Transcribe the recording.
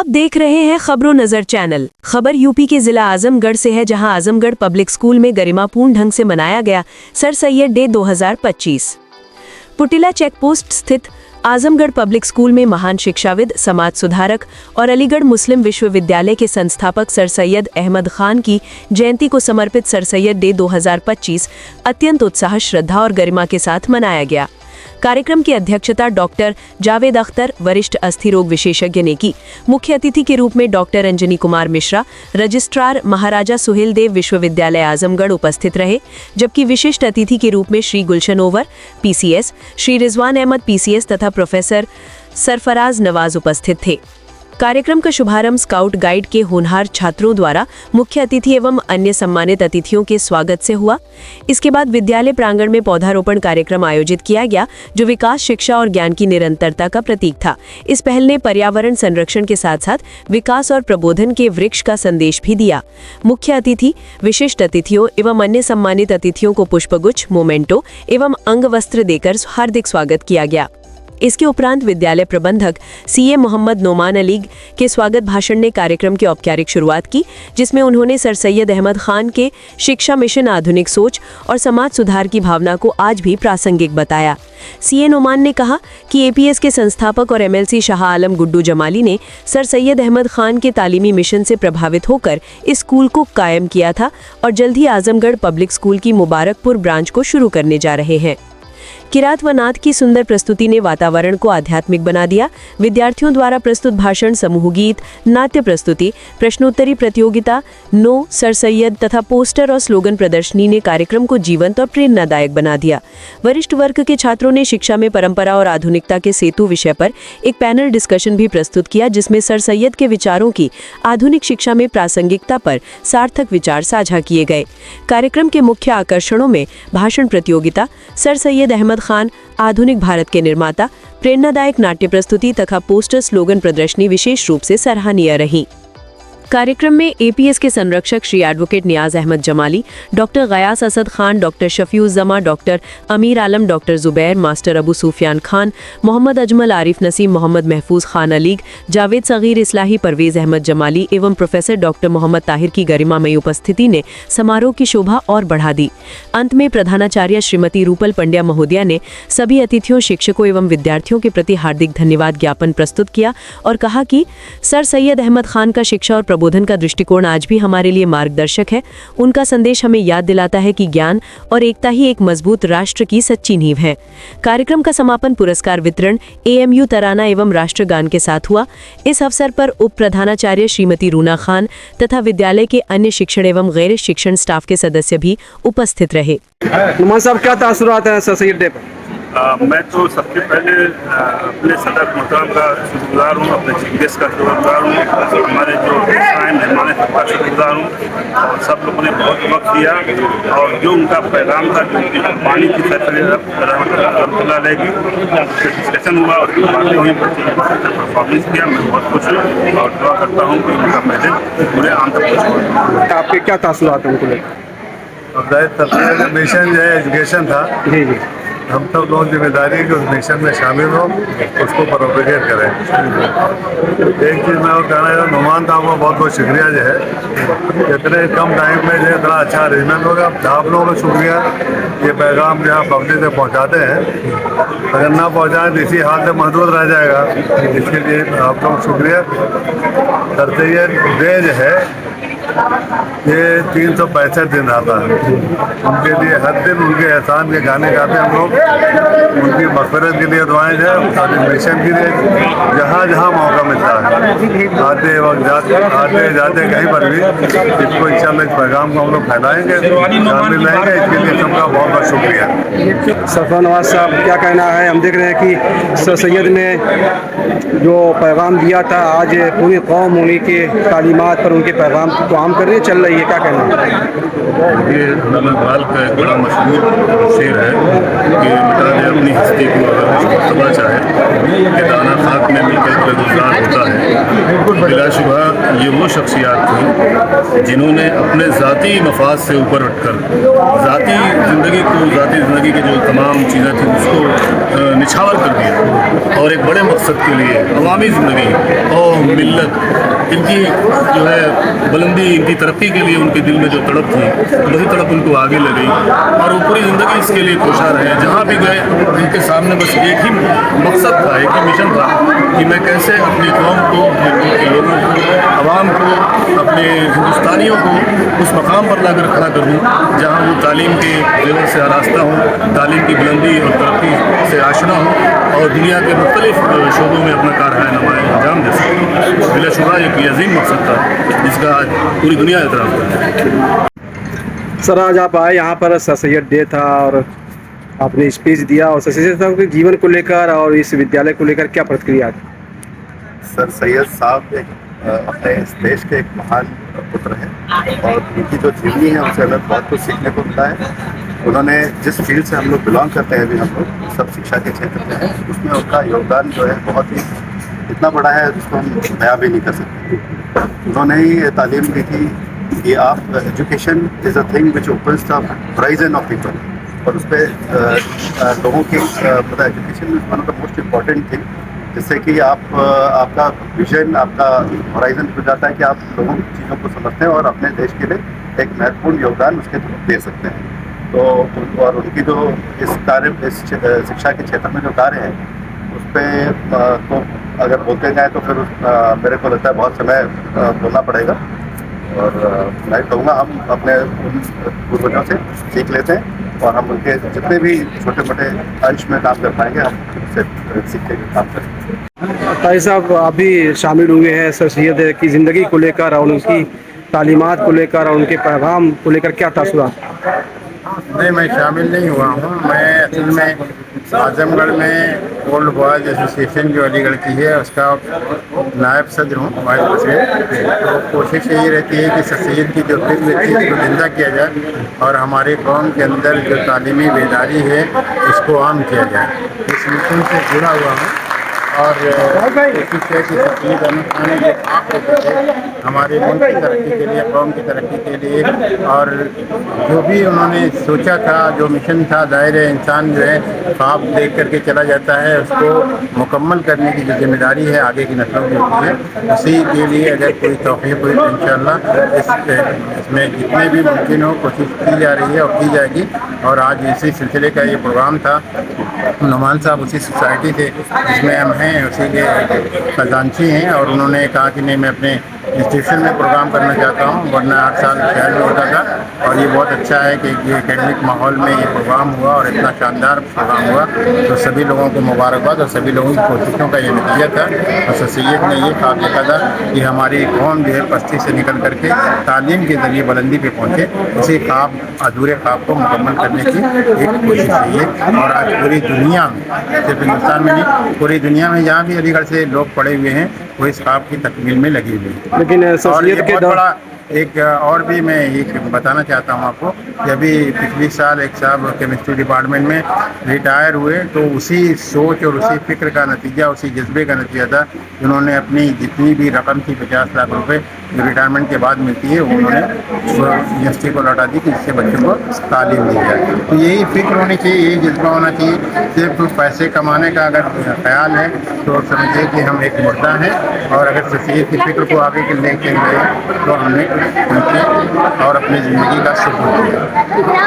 देख रहे हैं खबरों नजर चैनल। खबर यूपी के जिला आजमगढ़ से है, जहां आजमगढ़ पब्लिक स्कूल में गरिमापूर्ण ढंग से मनाया गया सर सैयद डे 2025। पुटिला चेकपोस्ट स्थित आजमगढ़ पब्लिक स्कूल में महान शिक्षाविद, समाज सुधारक और अलीगढ़ मुस्लिम विश्वविद्यालय के संस्थापक सर सैयद अहमद खान की जयंती को समर्पित सर सैयद डे 2025 अत्यंत उत्साह, श्रद्धा और गरिमा के साथ मनाया गया। कार्यक्रम की अध्यक्षता डॉक्टर जावेद अख्तर, वरिष्ठ अस्थि रोग विशेषज्ञ ने की। मुख्य अतिथि के रूप में डॉक्टर अंजनी कुमार मिश्रा, रजिस्ट्रार महाराजा सुहेल देव विश्वविद्यालय आजमगढ़ उपस्थित रहे, जबकि विशिष्ट अतिथि के रूप में श्री गुलशन ओवर PCS, श्री रिजवान अहमद PCS तथा प्रोफेसर सरफराज नवाज उपस्थित थे। कार्यक्रम का शुभारंभ स्काउट गाइड के होनहार छात्रों द्वारा मुख्य अतिथि एवं अन्य सम्मानित अतिथियों के स्वागत से हुआ। इसके बाद विद्यालय प्रांगण में पौधारोपण कार्यक्रम आयोजित किया गया, जो विकास, शिक्षा और ज्ञान की निरंतरता का प्रतीक था। इस पहल ने पर्यावरण संरक्षण के साथ साथ विकास और प्रबोधन के वृक्ष का संदेश भी दिया। मुख्य अतिथि, विशिष्ट अतिथियों एवं अन्य सम्मानित अतिथियों को पुष्पगुच्छ, मोमेंटो एवं अंग वस्त्र देकर हार्दिक स्वागत किया गया। इसके उपरांत विद्यालय प्रबंधक CA मोहम्मद नोमान अली के स्वागत भाषण ने कार्यक्रम की औपचारिक शुरुआत की, जिसमें उन्होंने सर सैयद अहमद खान के शिक्षा मिशन, आधुनिक सोच और समाज सुधार की भावना को आज भी प्रासंगिक बताया। CA नोमान ने कहा कि APS के संस्थापक और MLC शाह आलम गुड्डू जमाली ने सर सैयद अहमद खान के तालीमी मिशन से प्रभावित होकर इस स्कूल को कायम किया था और जल्द ही आजमगढ़ पब्लिक स्कूल की मुबारकपुर ब्रांच को शुरू करने जा रहे हैं। किरात व नात की सुंदर प्रस्तुति ने वातावरण को आध्यात्मिक बना दिया। विद्यार्थियों द्वारा प्रस्तुत भाषण, समूह गीत, नाट्य प्रस्तुति, प्रश्नोत्तरी प्रतियोगिता, नो सर सैयद तथा पोस्टर और स्लोगन प्रदर्शनी ने कार्यक्रम को जीवंत और प्रेरणादायक बना दिया। वरिष्ठ वर्ग के छात्रों ने शिक्षा में परंपरा और आधुनिकता के सेतु विषय पर एक पैनल डिस्कशन भी प्रस्तुत किया, जिसमें सर सैयद के विचारों की आधुनिक शिक्षा में प्रासंगिकता पर सार्थक विचार साझा किए गए। कार्यक्रम के मुख्य आकर्षणों में भाषण प्रतियोगिता, सर सैयद अहमद खान आधुनिक भारत के निर्माता, प्रेरणादायक नाट्य प्रस्तुति तथा पोस्टर, स्लोगन प्रदर्शनी विशेष रूप से सराहनीय रही। कार्यक्रम में APS के संरक्षक Shri advocate Niyaz Ahmad Jamali, doctor Ghayas Asad Khan, doctor Shafiuzzama, doctor Amir Alam, doctor Zubair, master Abu Sufiyan Khan, Mohammad Ajmal, Arif Naseem, Mohammad Mahfooz Khan Alyque, Javed Sagir इस्लाही, Parvez Ahmad Jamali एवं प्रोफेसर डॉक्टर मोहम्मद ताहिर की गरिमामयी उपस्थिति ने समारोह की शोभा और बढ़ा दी। अंत में प्रधानाचार्य श्रीमती रूपल पंड्या महोदया ने सभी अतिथियों, शिक्षकों एवं विद्यार्थियों के प्रति हार्दिक धन्यवाद ज्ञापन प्रस्तुत किया और कहा कि सर सैयद अहमद खान का शिक्षा और प्रबोधन का दृष्टिकोण आज भी हमारे लिए मार्गदर्शक है। उनका संदेश हमें याद दिलाता है कि ज्ञान और एकता ही एक मजबूत राष्ट्र की सच्ची नींव है। कार्यक्रम का समापन पुरस्कार वितरण, AMU तराना एवं राष्ट्रगान के साथ हुआ। इस अवसर पर उप प्रधानाचार्य श्रीमती रूना खान तथा विद्यालय के अन्य शिक्षण एवं गैर शिक्षण स्टाफ के सदस्य भी उपस्थित रहे। नुमान साहब, क्या तासुरात हैं सर सैयद डे पर? मैं तो सबसे पहले अपने सदर मोहतरम का शुक्रगुजार हूँ, अपने चीफ गेस्ट का शुक्रगुजार हूँ, हमारे जो मेहमान हैं सबका शुक्रगुजार हूँ। और सब लोगों ने बहुत वक्त दिया और जो उनका पैगाम था, जो पानी की डिस्कशन हुआ और बातें हुई, परफॉर्मेंस किया, मैं बहुत खुश हूँ और दुआ करता हूँ कि उनका मैसेज पूरे आम तक पहुँचे। आपके क्या तासुरात हैं उनको लेकर? मिशन जो है एजुकेशन था, जी जी, हम सब लोग जिम्मेदारी है कि उस मिशन में शामिल हो, उसको प्रोपेगेट करें। एक चीज़ मैं और कहना चाहता हूँ, नुमान साहब को बहुत बहुत शुक्रिया जो है, इतने कम टाइम में जो है इतना अच्छा अरेंजमेंट होगा। आप लोगों को शुक्रिया, ये पैगाम जो है पब्लिक तक पहुँचाते हैं। अगर ना पहुँचाएं तो इसी हाल से महदूद रह जाएगा, इसके लिए आप लोग शुक्रिया। सर सैयद डे जो है ये 365 दिन आता है। उनके लिए हर दिन उनके एहसान के गाने गाते हम लोग, उनकी मग़फ़िरत के लिए दुआएं हैं, सारे मिशन के लिए जहाँ जहाँ मौका मिलता है, आते वक्त आते जाते कहीं पर भी इसको इंशाअल्लाह इस पैगाम को हम लोग फैलाएँगे, शामिल रहेंगे। इसके लिए सबका बहुत बहुत शुक्रिया। सरफराज नवाज साहब, क्या कहना है? हम देख रहे हैं कि सर सैयद ने जो पैगाम दिया था, आज पूरी कौम उन्हीं के तालीमात पर, उनके पैगाम को आम काम कर रही है, चल रही है, क्या कहना है? ये अल्लाह इकबाल का एक बड़ा मशहूर शेर है कि मिटा दे अपनी हस्ती को अगर उसको तबाह चाहे कि दाना खाक में मिलकर गुलजार होता है। बिलाशुबा ये वो शख्सियात थी जिन्होंने अपने ज़ाती मफाद से ऊपर उठकर ज़ाती ज़िंदगी की जो तमाम चीज़ें थी उसको निछावर कर दिया और एक बड़े मकसद के लिए अवामी ज़िंदगी और मिल्लत इनकी जो है बुलंदी, इनकी तरक्की के लिए उनके दिल में जो तड़प थी वही तड़प उनको आगे ले गई और वो पूरी ज़िंदगी इसके लिए कोशा रहे। जहाँ भी गए उनके सामने बस एक ही मकसद था, एक ही मिशन था कि मैं कैसे अपनी कौम को, अपने मुल्क के लोगों को, आवाम को, अपने हिंदुस्तानियों को उस मकाम पर लाकर खड़ा करूँ जहाँ वो तालीम के जेवर से आरास्ता हों, तालीम की बुलंदी और तरक्की से आशना हों और दुनिया के मुख्तलिफ शोबों में अपना कारनामाएँ अंजाम दे सकें। बिलाशुबा एक अजीम मकसद था जिसका आज पूरी दुनिया एतराफ़ करती है। सर आज आप आए यहाँ पर, सर सैयद डे था और आपने स्पीच दिया और सर सैयद साहब के जीवन को लेकर और इस विद्यालय को लेकर क्या प्रतिक्रिया थी? सर सैयद साहब अपने इस देश के एक महान पुत्र हैं और उनकी जो जीवनी है उनसे हमें बहुत कुछ सीखने को मिलता है। उन्होंने जिस फील्ड से हम लोग बिलोंग करते हैं, अभी हम लोग सब शिक्षा के क्षेत्र में हैं, उसमें उनका योगदान जो है बहुत ही इतना बड़ा है जिसको हम बयां भी नहीं कर सकते। उन्होंने ही तालीम दी थी कि आप education is a thing which opens the horizon of people, और उस पर लोगों की मतलब education is one of the most important thing जिससे कि आपका विजन, आपका होराइजन खुल जाता है कि आप लोगों की चीज़ों को समझते हैं और अपने देश के लिए एक महत्वपूर्ण योगदान उसके थ्रू दे सकते हैं। तो और उनकी जो इस शिक्षा के क्षेत्र में जो कार्य है उस पर तो अगर बोलते जाए तो फिर मेरे को लगता है बहुत समय बोलना पड़ेगा और मैं कहूँगा हम अपने उन पूर्वजों से सीख लेते हैं और हम उनके जितने भी छोटे मोटे अंश में काम कर पाएंगे हम उससे सीख के काम करेंगे। ताई साहब आप भी शामिल हुए हैं सर सैयद की ज़िंदगी को लेकर और उनकी तालीमात को लेकर और उनके पैगाम को लेकर, क्या तासुरात? नहीं, मैं शामिल नहीं हुआ हूँ। मैं असल में आजमगढ़ में ओल्ड बॉयज़ एसोसिएशन जो अलीगढ़ की है उसका नायब सदर हूँ, वाइस प्रेसिडेंट। तो कोशिश यही रहती है कि सर सैयद की जो फिक्र थी उसको जिंदा किया जाए और हमारे कौम के अंदर जो तालीमी बेदारी है उसको आम किया जाए। इस मिशन से जुड़ा हुआ हूँ और कोशिश है कि सर सैयद अहमद खान जो आप होते थे हमारे मुल्क की तरक्की के लिए, कौम की तरक्की के लिए, और जो भी उन्होंने सोचा था, जो मिशन था, ज़ाहिर है इंसान जो है ख्वाब देख करके चला जाता है, उसको मुकम्मल करने की जो जिम्मेदारी है आगे की नस्लों की होती है। उसी के लिए अगर कोई तौफीक हुई तो इंशाअल्लाह इसमें जितने भी मुमकिन हो कोशिश की जा रही है और की जाएगी। और आज इसी सिलसिले का ये प्रोग्राम था। नुमान साहब उसी सोसाइटी से जिसमें हम हैं उसी के खजांची हैं और उन्होंने कहा कि नहीं, मैं अपने इंस्टीट्यूशन में प्रोग्राम करना चाहता हूँ, वरना 8 साल शहर में होता था। और ये बहुत अच्छा है कि ये एकेडमिक माहौल में ये प्रोग्राम हुआ और इतना शानदार प्रोग्राम हुआ, तो सभी लोगों को मुबारकबाद और सभी लोगों की कोशिशों का ये नतीजा था। और सर सैयद ने ये ख्वाब देखा था कि हमारी कौम जो है पस्ती से निकल करके तालीम के ज़रिए बुलंदी पे पहुँचे। उसी ख्वाब, अधूरे ख्वाब को मुकम्मल करने की एक कोशिश है ये। और आज पूरी दुनिया में, सिर्फ हिंदुस्तान में नहीं, पूरी दुनिया में जहाँ भी अलीगढ़ से लोग पढ़े हुए हैं वो इस ख्वाब की तकमील में लगी हुई है। लेकिन सर और ये सैयद के बहुत बड़ा एक और भी मैं ये बताना चाहता हूँ आपको कि अभी पिछले साल एक साहब केमिस्ट्री डिपार्टमेंट में रिटायर हुए, तो उसी सोच और उसी फिक्र का नतीजा, उसी जज्बे का नतीजा था। उन्होंने अपनी जितनी भी रकम थी 50 लाख रुपए जो रिटायरमेंट के बाद मिलती है वो उन्होंने यूनिवर्सिटी को लौटा दी कि इससे बच्चों को तालीम दी जाए। तो यही फिक्र होनी चाहिए, यही जज्बा होना चाहिए। सिर्फ पैसे कमाने का अगर ख्याल है तो समझिए कि हम एक मुर्दा हैं। और अगर सर सैयद की फिक्र को आगे के लेके गए तो हमने और अपनी ज़िंदगी का सुकून दिया।